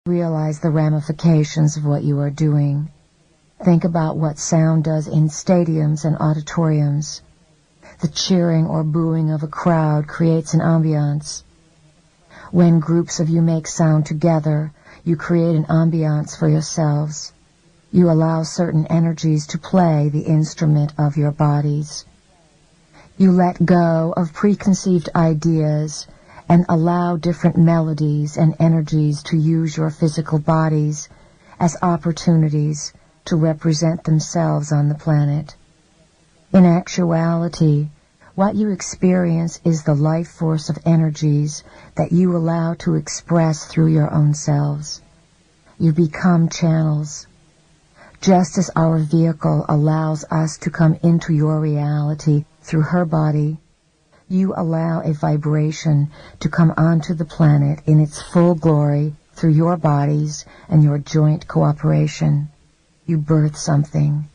Realize the ramifications of what you are doing. Think about what sound does in stadiums and auditoriums. The cheering or booing of a crowd creates an ambiance. When groups of you make sound together, you create an ambiance for yourselves. You allow certain energies to play the instrument of your bodies. You let go of preconceived ideas and allow different melodies and energies to use your physical bodies as opportunities to represent themselves on the planet. In actuality, what you experience is the life force of energies that you allow to express through your own selves. You become channels. Just as our vehicle allows us to come into your reality through her body, you allow a vibration to come onto the planet in its full glory through your bodies and your joint cooperation. You birth something.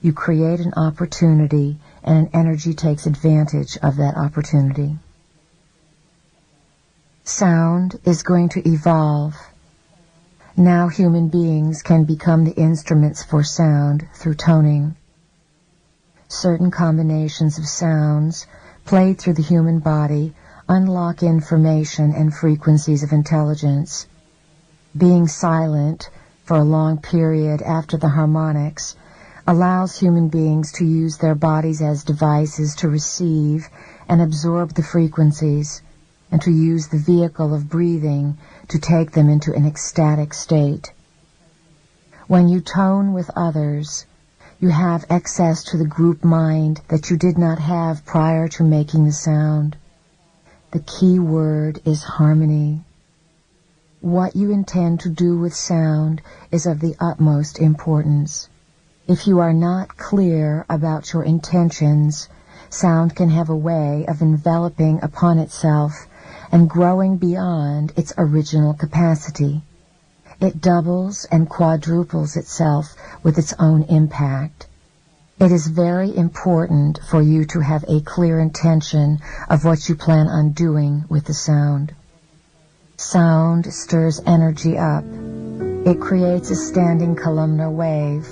You create an opportunity, and an energy takes advantage of that opportunity. Sound is going to evolve. Now human beings can become the instruments for sound through toning. Certain combinations of sounds played through the human body unlock information and frequencies of intelligence. Being silent for a long period after the harmonics allows human beings to use their bodies as devices to receive and absorb the frequencies, and to use the vehicle of breathing to take them into an ecstatic state. When you tone with others, you have access to the group mind that you did not have prior to making the sound. The key word is harmony. What you intend to do with sound is of the utmost importance. If you are not clear about your intentions, sound can have a way of enveloping upon itself and growing beyond its original capacity. It doubles and quadruples itself with its own impact. It is very important for you to have a clear intention of what you plan on doing with the sound. Sound stirs energy up. It creates a standing columnar wave,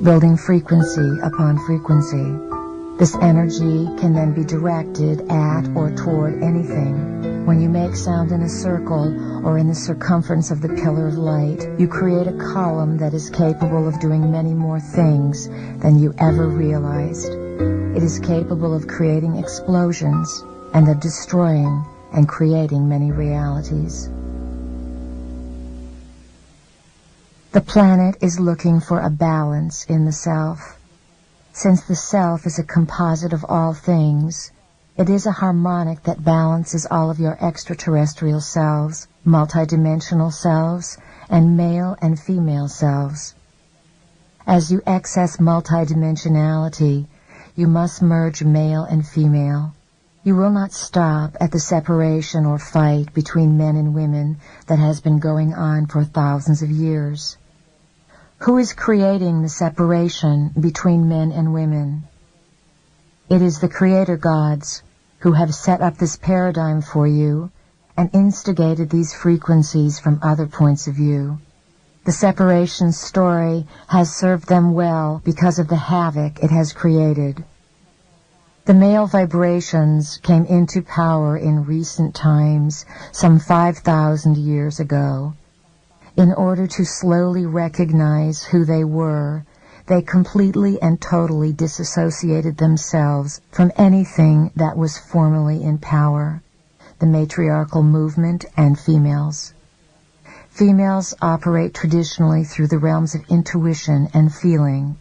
building frequency upon frequency. This energy can then be directed at or toward anything. When you make sound in a circle or in the circumference of the pillar of light, you create a column that is capable of doing many more things than you ever realized. It is capable of creating explosions and of destroying and creating many realities. The planet is looking for a balance in the self. Since the self is a composite of all things, it is a harmonic that balances all of your extraterrestrial selves, multidimensional selves, and male and female selves. As you access multidimensionality, you must merge male and female. You will not stop at the separation or fight between men and women that has been going on for thousands of years. Who is creating the separation between men and women? It is the Creator gods who have set up this paradigm for you and instigated these frequencies from other points of view. The separation story has served them well because of the havoc it has created. The male vibrations came into power in recent times, some 5,000 years ago. In order to slowly recognize who they were, they completely and totally disassociated themselves from anything that was formerly in power, the matriarchal movement and females. Females operate traditionally through the realms of intuition and feeling.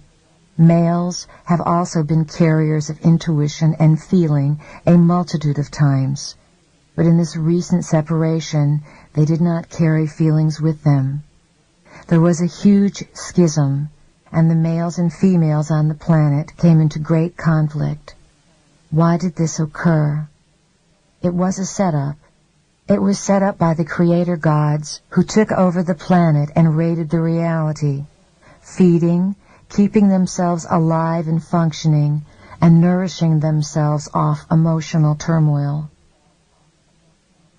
Males have also been carriers of intuition and feeling a multitude of times, but in this recent separation, they did not carry feelings with them. There was a huge schism, and the males and females on the planet came into great conflict. Why did this occur? It was a setup. It was set up by the Creator gods who took over the planet and raided the reality, feeding, keeping themselves alive and functioning, and nourishing themselves off emotional turmoil.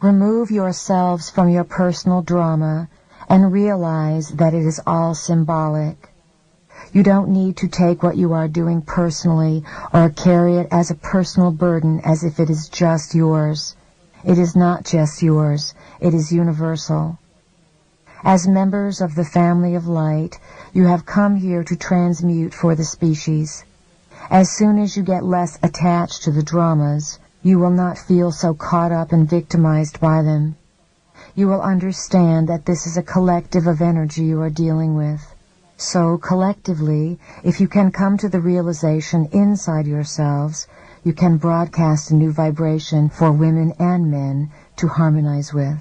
Remove yourselves from your personal drama and realize that it is all symbolic. You don't need to take what you are doing personally or carry it as a personal burden as if it is just yours. It is not just yours. It is universal. As members of the family of light, you have come here to transmute for the species. As soon as you get less attached to the dramas, you will not feel so caught up and victimized by them. You will understand that this is a collective of energy you are dealing with. So, collectively, if you can come to the realization inside yourselves, you can broadcast a new vibration for women and men to harmonize with.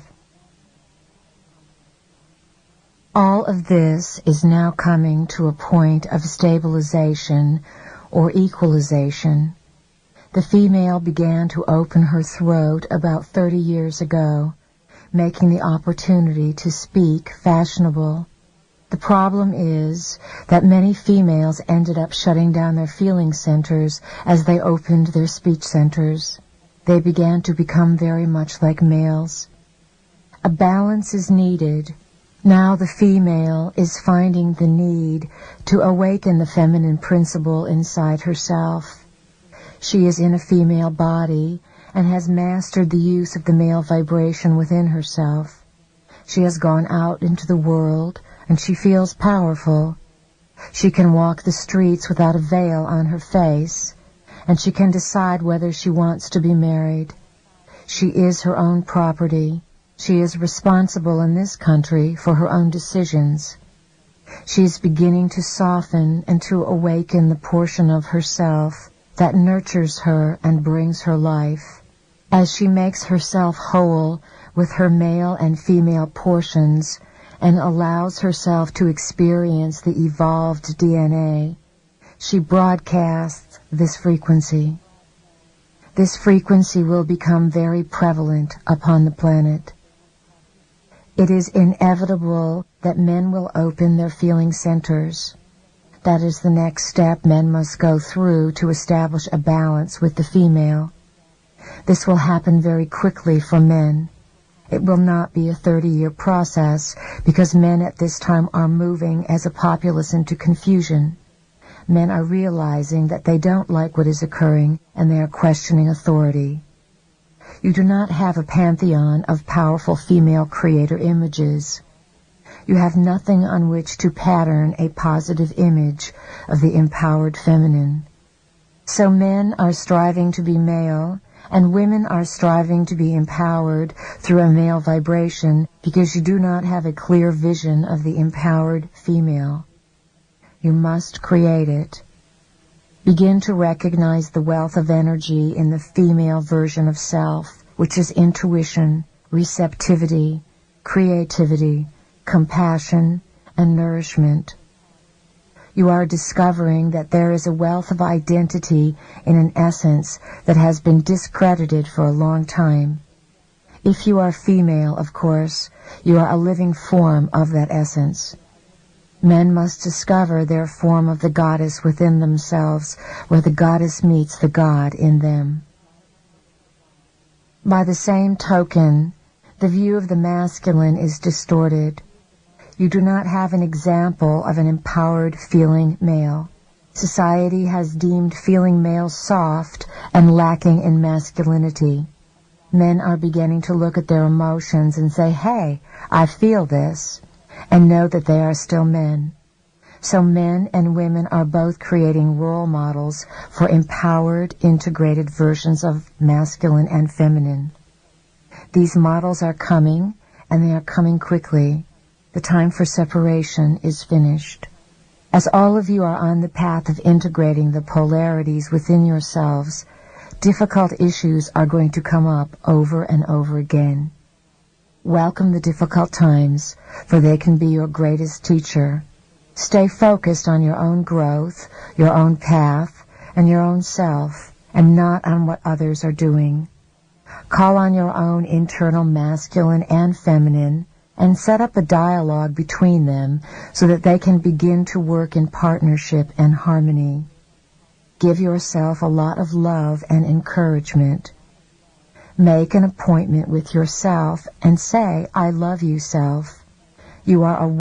All of this is now coming to a point of stabilization or equalization. The female began to open her throat about 30 years ago, making the opportunity to speak fashionable. The problem is that many females ended up shutting down their feeling centers as they opened their speech centers. They began to become very much like males. A balance is needed. Now the female is finding the need to awaken the feminine principle inside herself. She is in a female body and has mastered the use of the male vibration within herself. She has gone out into the world and she feels powerful. She can walk the streets without a veil on her face, and she can decide whether she wants to be married. She is her own property. She is responsible in this country for her own decisions. She is beginning to soften and to awaken the portion of herself that nurtures her and brings her life. As she makes herself whole with her male and female portions and allows herself to experience the evolved DNA, she broadcasts this frequency. This frequency will become very prevalent upon the planet. It is inevitable that men will open their feeling centers. That is the next step men must go through to establish a balance with the female. This will happen very quickly for men. It will not be a 30-year process because men at this time are moving as a populace into confusion. Men are realizing that they don't like what is occurring and they are questioning authority. You do not have a pantheon of powerful female creator images. You have nothing on which to pattern a positive image of the empowered feminine. So men are striving to be male, and women are striving to be empowered through a male vibration because you do not have a clear vision of the empowered female. You must create it. Begin to recognize the wealth of energy in the female version of self, which is intuition, receptivity, creativity, compassion, and nourishment. You are discovering that there is a wealth of identity in an essence that has been discredited for a long time. If you are female, of course, you are a living form of that essence. Men must discover their form of the goddess within themselves, where the goddess meets the god in them. By the same token, the view of the masculine is distorted. You do not have an example of an empowered feeling male. Society has deemed feeling males soft and lacking in masculinity. Men are beginning to look at their emotions and say, "Hey, I feel this," and know that they are still men. So men and women are both creating role models for empowered, integrated versions of masculine and feminine. These models are coming, and they are coming quickly. The time for separation is finished. As all of you are on the path of integrating the polarities within yourselves, difficult issues are going to come up over and over again. Welcome the difficult times, for they can be your greatest teacher. Stay focused on your own growth, your own path, and your own self, and not on what others are doing. Call on your own internal masculine and feminine, and set up a dialogue between them so that they can begin to work in partnership and harmony. Give yourself a lot of love and encouragement. Make an appointment with yourself and say, "I love you, self." You are a